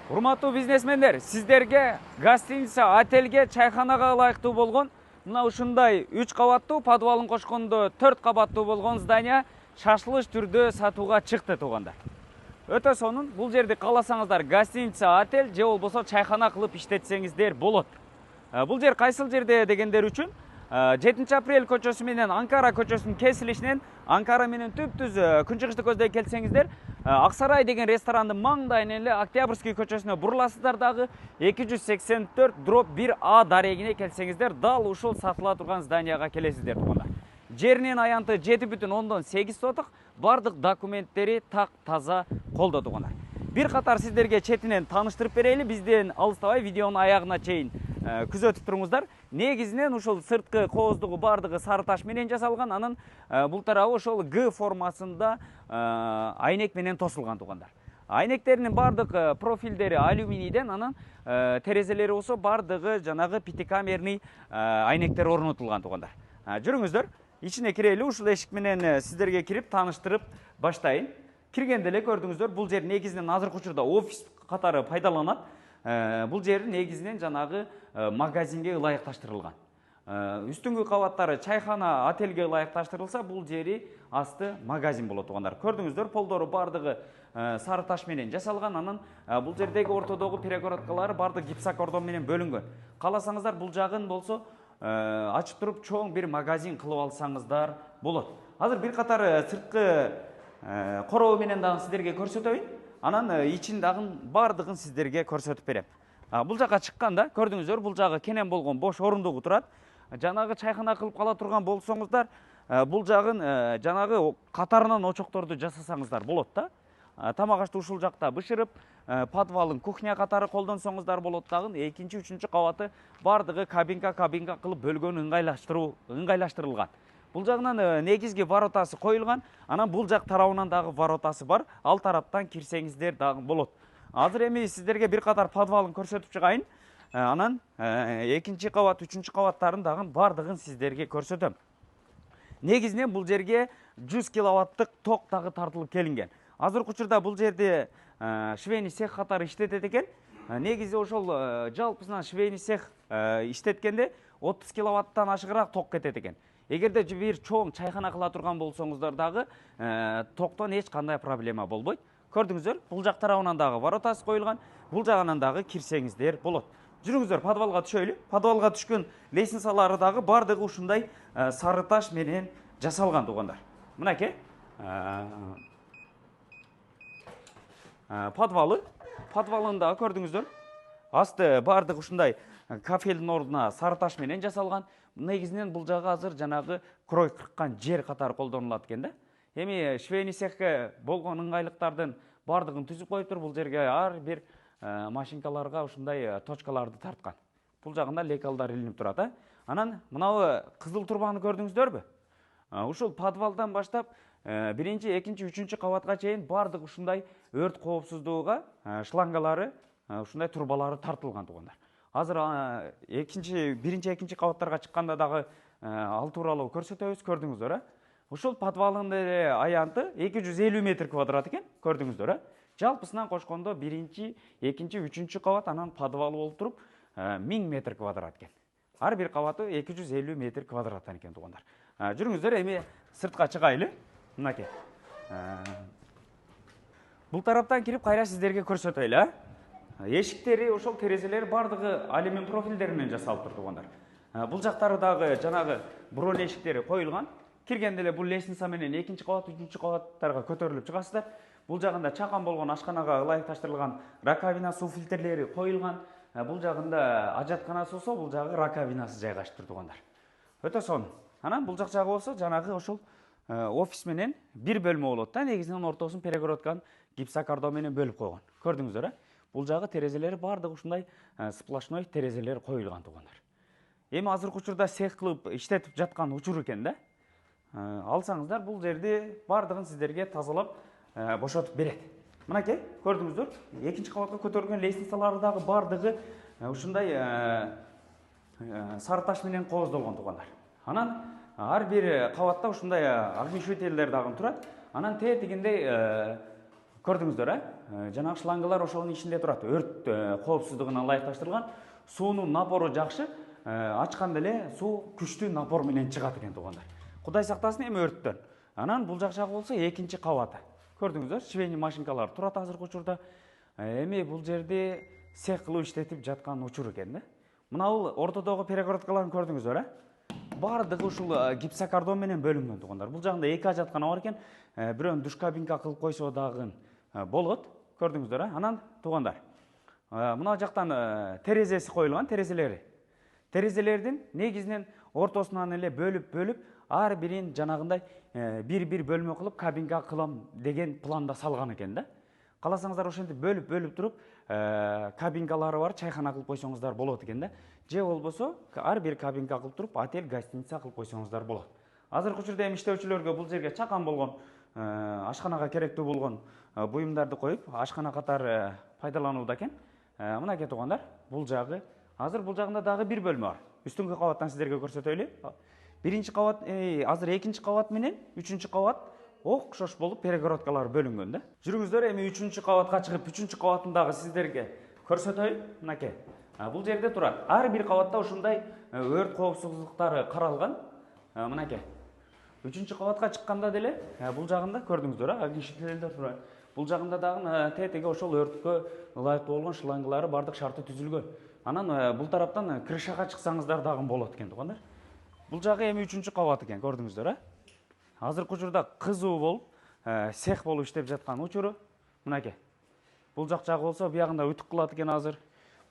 Урматтуу бизнесмендер, сиздерге гостиница, отельге, чайханага ылайыктуу болгон мына ушундай 3 кабаттуу подвалын кошкондо 4 кабаттуу болгон здания шашылыш түрдө сатууга чыкты туугандар. Өтө сонун, бул жерди кааласаңыздар гостиница, отель же болбосо чайхана кылып иштетсеңиздер болот. Бул жер кайсыл жерде дегендер үчүн 7 апрель көчөсү менен Анкара көчөсүнүн кесилишинен Анкара менен түп-түз күнчыгышты көздөй келсеңиздер, Аксарай деген ресторандын маңдайынан эле Октябрьский көчөсүнө буруласыздар дагы 284/1А дарегине келсеңиздер, дал ушул сатыла турган зданияга келесиздер туугандар. Жеринин аянты 7,8 соток, бардык документтери так таза колдо туугандар. Бир катар сиздерге четинен тааныштырып берели, бизден алыстабай видеонун аягына чейин күзөтүп туруңуздар. Негизинен ушул сырткы кооздугу бардыгы сары таш менен жасалган, анын бул тарабы ошол Г формасында айнек менен тосулган туугандар. Айнектеринин бардык профилдери алюминийден, анан терезелери болсо бардыгы жанагы пятикамерный айнектер орнотулган туугандар. Жүрүңүздөр, ичине кирели, ушул эшик менен сиздерге кирип тааныштырып баштайын. Киргенде эле көрдүңүздөр, бул жер негизинен азыркы учурда офис катары пайдаланат. Бул жер негизинен жанагы магазинге ылайыкташтырылган. Үстүнгү кабаттары чайхана, отельге ылайыкташтырылса, бул жери асты магазин болот туугандар. Көрдүңүздөр, полдору бардыгы сары таш менен жасалган, анан бул жердеги ортодогу перегородкалары бардыгы гипсокордон менен бөлүнгөн. Кааласаңыздар бул жагын болсо ачып туруп чоң бир магазин кылып алсаңыздар болот. Азыр бир катар сырткы коробу менен дагы сиздерге көрсөтөйүн. Анан ичин дагы бардыгын сиздерге көрсөтүп берем. Бул жака чыкканда көрдүңүздөр, бул жагы кенен болгон бош орундугу турат. Жанагы чайхана кылып кала турган болсоңуздар, бул жагын жанагы катарынан очокторду жасасаңыздар болот да. Тамак ашты ушул жакта бышырып, подвалын кухня катары колдонсоңуздар болот дагы. Экинчи, үчүнчү кабаты бардыгы кабинка кылып бөлгөн ыңгайлаштырылган. Бул жагынан негизги воротасы коюлган, анан бул жак тарабынан дагы воротасы бар. Ал тараптан кирсеңиздер дагы болот. Азыр эми сиздерге бир катар подвалын көрсөтүп чыгайын. Анан экинчи кабат, үчүнчү кабаттарын дагы бардыгын сиздерге көрсөтөм. Негизинен бул жерге 100 киловаттык ток дагы тартылып келинген. Азыркы учурда бул жерде швейный цех катары иштетет экен. Негизи ошол жалпысынан швейный цех иштеткенде 30 киловаттан ашыгыраак ток кетет экен. Эгерде бир чоң чайхана кыла турган болсоңуздар дагы токтон эч кандай проблема болбойт. Көрдүңүздөр, бул жак тарабынан дагы воротасы коюлган, бул жагынан дагы кирсеңиздер болот. Жүрүңүздөр, подвалга түшөлү. Подвалга түшкөн лестницалары дагы бардыгы ушундай сары таш менен жасалган туугандар. Мынакей подвалында көрдүңүздөр. Асты бардыгы ушундай кафелдин ордуна сары таш менен жасалган. Негизинен бул жагы азыр жанагы крой кырккан жер катары колдонулат экен да. Эми швейный цехке болгон ыңгайлыктардын бардыгын түзүп коюптур. Бул жерге ар бир машинкаларга ушундай точкаларды тарткан. Бул жагында лекалдар илинип турат. Анан мынабы кызыл турбаны көрдүңүздөрбү? Ушул подвалдан баштап биринчи, экинчи, үчүнчү кабатка чейин бардык ушундай өрт коопсуздууга шлангалары, ушундай турбалары тартылган туугандар. Азыр биринчи, экинчи кабаттарга чыкканда дагы ал тууралуу көрсөтөбүз, көрдүңүздөр. Ушул подвалдын аянты 250 метр квадрат экен, көрдүңүздөр. Жалпысынан кошкондо биринчи, экинчи, үчүнчү кабат, анан подвалы болуп туруп 1000 метр квадрат экен. Ар бир кабаты 250 метр квадраттан экен туугандар. Жүрүңүздөр, эми сыртка чыгайлы. Мынакей. Бул тараптан кирип кайра сиздерге көрсөтөйлү. Эшиктери, ошол терезелери бардыгы алюмин профилдер менен жасалып тургандар. Бул жактары дагы жанагы бройль эшиктери коюлган. Киргенде эле бул лестница менен экинчи кабат, үчүнчү кабаттарга көтөрүлүп чыгасыздар. Бул жагында чакан болгон ашканага ылайыкташтырылган раковина суу фильтрлери коюлган. Бул жагында ажатканасы болсо, бул жагы раковинасы жайгашып тургандар. Өтө сонун. Анан бул жак жагы болсо, жанагы ошол офис менен бир бөлмө болот да. Негизинен ортосун перегородканы гипсокордон менен бөлүп койгон. Көрдүңүздөр, бул жагы терезелери бардыгы ушундай сплошной терезелер коюлган туугандар. Эми азыркы учурда цех кылып иштетип жаткан учур экен да. Алсаңыздар, бул жерди бардыгын сиздерге тазалап бошотуп берет. Мынакей, көрдүңүздөр, экинчи кабатка көтөрүлгөн лестницалары дагы бардыгы ушундай сары таш менен кооздолгон туугандар. Анан ар бир кабатта ушундай огнетушителдер дагы турат. Анан тетигинде көрдүңүздөр, жанагы шлангалар ошонун ичинде турат. Өрт коопсуздугуна ылайыкташтырылган. Суунун напору жакшы, ачканда эле суу күчтүү напор менен чыгат экен туугандар. Кудай сактасын эми өрттөн. Анан бул жак жагы болсо экинчи кабаты. Көрдүңүздөр, швейный машинкалар турат азыркы учурда. Эми бул жерде цех кылып иштетип жаткан учур экен да. Мына бул ортодогу перегородкаларын көрдүңүздөр, бардыгы ушул гипсокартон менен бөлүнгөн туугандар. Бул жагында 2 жаткана бар экен. Бирөөнү душ кабинка кылып койсо дагы болот. Көрдүңүздөр, анан туугандар. Мына жактан терезеси коюлган, терезелердин негизинен ортосунан эле бөлүп ар бирин жанагындай бир бөлмө кылып кабинка кылам деген планда салган экен да. Каласаңыздар ошентип бөлүп туруп кабинкалары бар чайхана кылып койсоңуздар болот экен да. Же болбосо ар бир кабинка кылып туруп отель, гостиница кылып койсоңуздар болот. Азыркы учурда эми иштөөчүлөргө бул жерге чакан болгон, ашканага керектүү болгон буюмдарды коюп, ашкана катары пайдаланууда экен. Мынакей туугандар, бул жагы. Азыр бул жагында дагы бир бөлмө бар. Үстүңкү кабаттан сиздерге көрсөтөлү. Биринчи кабат, азыр экинчи кабат менен үчүнчү кабат окшош болуп перегородкалар бөлүнгөн да. Жүрүңүздөр, эми 3-чү кабатка чыгып, 3-чү кабатын дагы сиздерге көрсөтөйүн. Мынакей. Бул жерде турат. Ар бир кабатта ушундай өрт коопсуздуктары каралган. Мынакей. 3-чү кабатка чыкканда деле бул жагында көрдүңүздөр, огнетушителдер турат. Бул жагында дагы тетеге ошол өрткө ылайыктуу болгон шлангалары бардык шарты түзүлгөн. Анан бул тараптан крышага чыксаңыздар дагы болот экен туугандар. Бул жагы эми 3-чү кабат экен, көрдүңүздөр, Азыркы учурда кызуу болуп, цех болуп иштеп жаткан учуру. Мынакей. Бул жак жагы болсо биягында үтүк кылат экен азыр.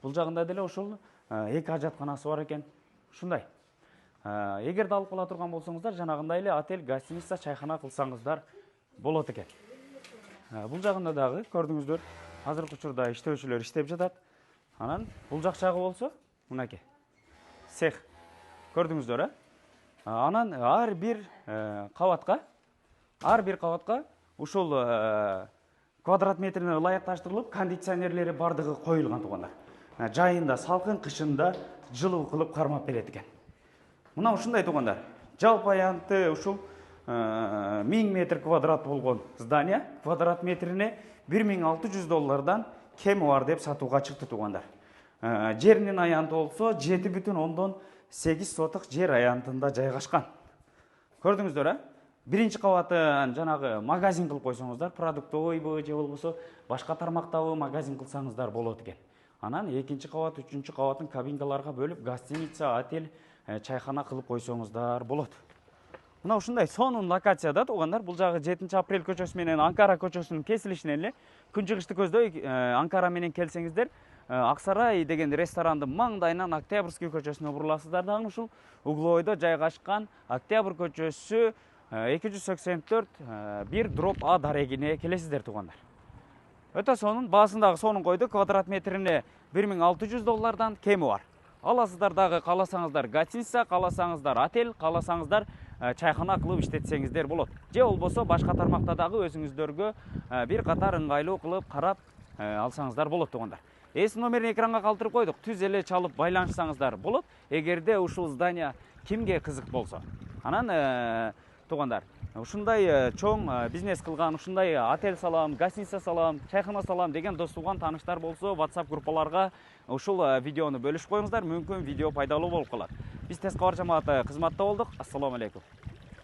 Бул жагында деле ошол 2 жатканасы бар экен. Ушундай. Эгерде алып кала турган болсоңуздар, жанагындай эле отель, гостиница, чайхана кылсаңыздар болот экен. Бул жагында дагы көрдүңүздөр, азыркы учурда иштөөчүлөр иштеп жатат. Анан бул жак жагы болсо, мынакей. Цех. Көрдүңүздөр, Анан ар бир кабатка ушул квадрат метрине ылайыкташтырылып, кондиционерлери бардыгы коюлган туугандар. Жайында салкын, кышында жылуу кылып кармап берет экен. Мына ушундай туугандар. Жалпы аянты ушул 1000 метр квадрат болгон здание квадрат метрине $1600 кеми бар деп сатууга чыкты туугандар. Жеринин аянты болсо 7,8 соток жер аянтында жайгашкан. Көрдүңүздөр, биринчи кабатын жанагы магазин кылып койсоңуздар, продуктовойбу же болбосо башка тармактабы магазин кылсаңыздар болот экен. Анан экинчи кабат, үчүнчү кабатын кабинкаларга бөлүп, гостиница, отель, чайхана кылып койсоңуздар болот. Мына ушундай сонун локацияда туугандар. Бул жагы 7-апрель көчөсү менен Анкара көчөсүнүн кесилишинен эле күнчыгышты көздөй Анкара менен келсеңиздер, Аксарай деген ресторандын маңдайынан Октябрьский көчөсүнө буруласыздар. Дагы ушул угловойдо жайгашкан Октябрь көчөсү 284/1/А дарегине келесиздер туугандар. Өтө сонун, баасын дагы сонун койду. Квадрат метрине $1600 кеми бар. Аласыздар дагы, кааласаңыздар гостиница, кааласаңыздар отель, кааласаңыздар чайхана кылып иштетсеңиздер болот. Же болбосо башка тармакта дагы өзүңүздөргө бир катар ыңгайлуу кылып карап алсаңыздар болот туугандар. Эс номерин экранга калтырып койдук. Түз эле чалып байланышсаңыздар болот. Эгерде ушул здание кимге кызык болсо. Анан туугандар, ушундай чоң бизнес кылган, ушундай отель салам, гостиница салам, чайхана салам деген дос туган тааныштар болсо, WhatsApp группаларга ушул видеону бөлүшүп коюңуздар. Мүмкүн видео пайдалуу болуп калат. Биз тез кабар жамааты кызматта болдук. Ассаламу алейкум.